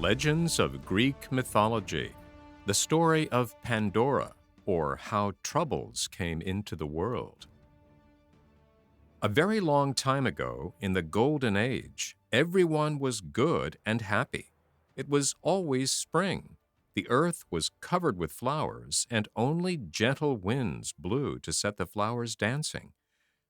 Legends of Greek Mythology, the story of Pandora, or how troubles came into the world. A very long time ago, in the Golden Age, everyone was good and happy. It was always spring. The earth was covered with flowers, and only gentle winds blew to set the flowers dancing.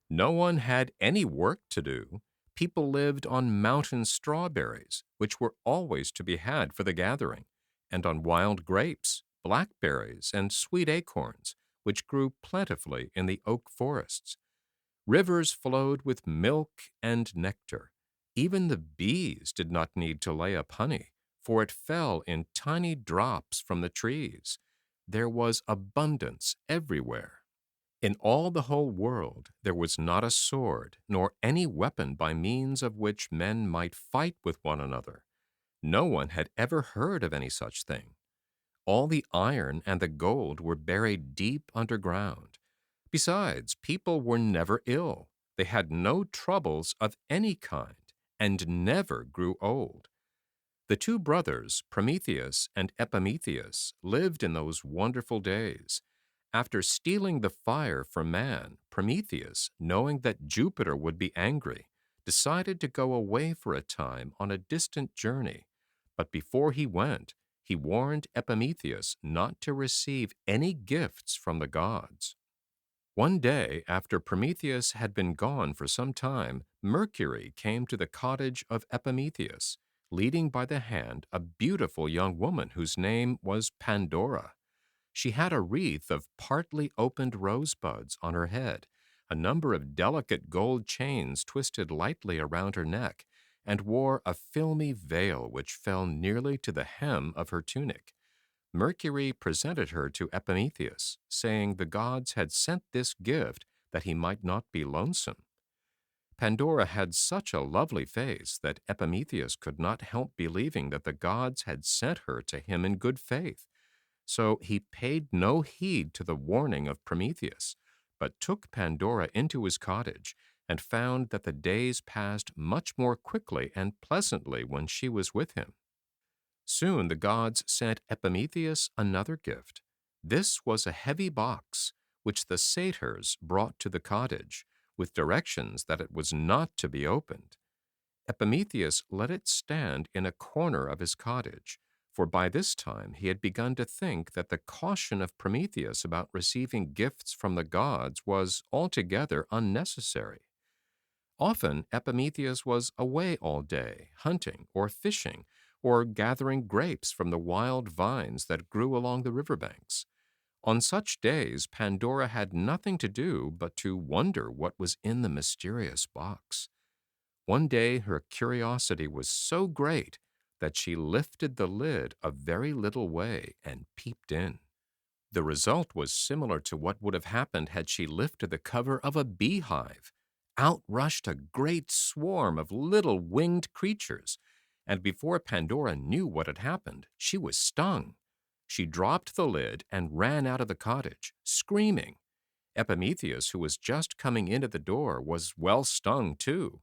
No one had any work to do. People lived on mountain strawberries, which were always to be had for the gathering, and on wild grapes, blackberries, and sweet acorns, which grew plentifully in the oak forests. Rivers flowed with milk and nectar. Even the bees did not need to lay up honey, for it fell in tiny drops from the trees. There was abundance everywhere. In all the whole world there was not a sword, nor any weapon by means of which men might fight with one another. No one had ever heard of any such thing. All the iron and the gold were buried deep underground. Besides, people were never ill. They had no troubles of any kind, and never grew old. The two brothers, Prometheus and Epimetheus, lived in those wonderful days. After stealing the fire from man, Prometheus, knowing that Jupiter would be angry, decided to go away for a time on a distant journey. But before he went, he warned Epimetheus not to receive any gifts from the gods. One day, after Prometheus had been gone for some time, Mercury came to the cottage of Epimetheus, leading by the hand a beautiful young woman whose name was Pandora. She had a wreath of partly opened rosebuds on her head, a number of delicate gold chains twisted lightly around her neck, and wore a filmy veil which fell nearly to the hem of her tunic. Mercury presented her to Epimetheus, saying the gods had sent this gift that he might not be lonesome. Pandora had such a lovely face that Epimetheus could not help believing that the gods had sent her to him in good faith. So he paid no heed to the warning of Prometheus, but took Pandora into his cottage and found that the days passed much more quickly and pleasantly when she was with him. Soon the gods sent Epimetheus another gift. This was a heavy box, which the satyrs brought to the cottage, with directions that it was not to be opened. Epimetheus let it stand in a corner of his cottage, for by this time he had begun to think that the caution of Prometheus about receiving gifts from the gods was altogether unnecessary. Often Epimetheus was away all day, hunting or fishing, or gathering grapes from the wild vines that grew along the riverbanks. On such days, Pandora had nothing to do but to wonder what was in the mysterious box. One day her curiosity was so great that she lifted the lid a very little way and peeped in. The result was similar to what would have happened had she lifted the cover of a beehive. Out rushed a great swarm of little winged creatures, and before Pandora knew what had happened, she was stung. She dropped the lid and ran out of the cottage, screaming. Epimetheus, who was just coming into the door, was well stung too.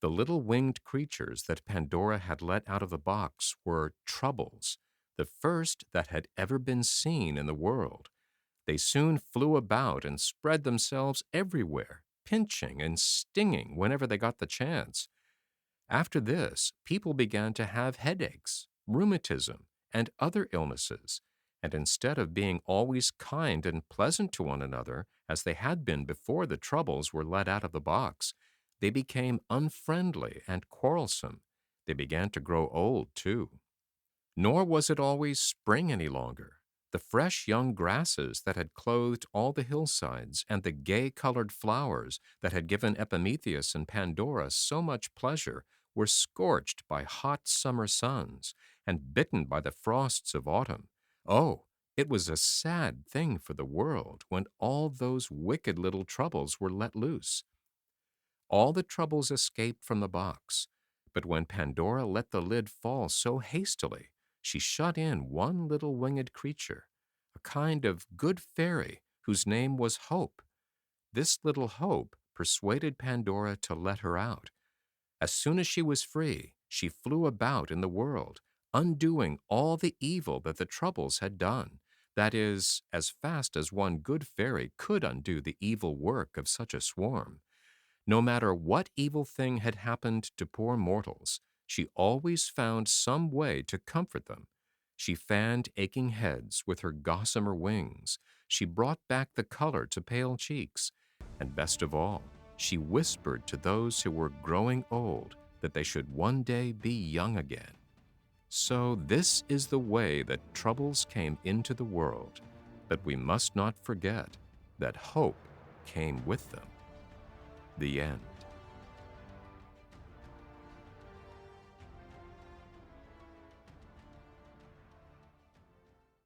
The little winged creatures that Pandora had let out of the box were troubles, the first that had ever been seen in the world. They soon flew about and spread themselves everywhere, pinching and stinging whenever they got the chance. After this, people began to have headaches, rheumatism, and other illnesses, and instead of being always kind and pleasant to one another, as they had been before the troubles were let out of the box, they became unfriendly and quarrelsome. They began to grow old, too. Nor was it always spring any longer. The fresh young grasses that had clothed all the hillsides and the gay-colored flowers that had given Epimetheus and Pandora so much pleasure were scorched by hot summer suns and bitten by the frosts of autumn. Oh, it was a sad thing for the world when all those wicked little troubles were let loose. All the troubles escaped from the box, but when Pandora let the lid fall so hastily, she shut in one little winged creature, a kind of good fairy whose name was Hope. This little Hope persuaded Pandora to let her out. As soon as she was free, she flew about in the world, undoing all the evil that the Troubles had done. That is, as fast as one good fairy could undo the evil work of such a swarm. No matter what evil thing had happened to poor mortals, she always found some way to comfort them. She fanned aching heads with her gossamer wings. She brought back the color to pale cheeks. And best of all, she whispered to those who were growing old that they should one day be young again. So this is the way that troubles came into the world, but we must not forget that hope came with them. The end.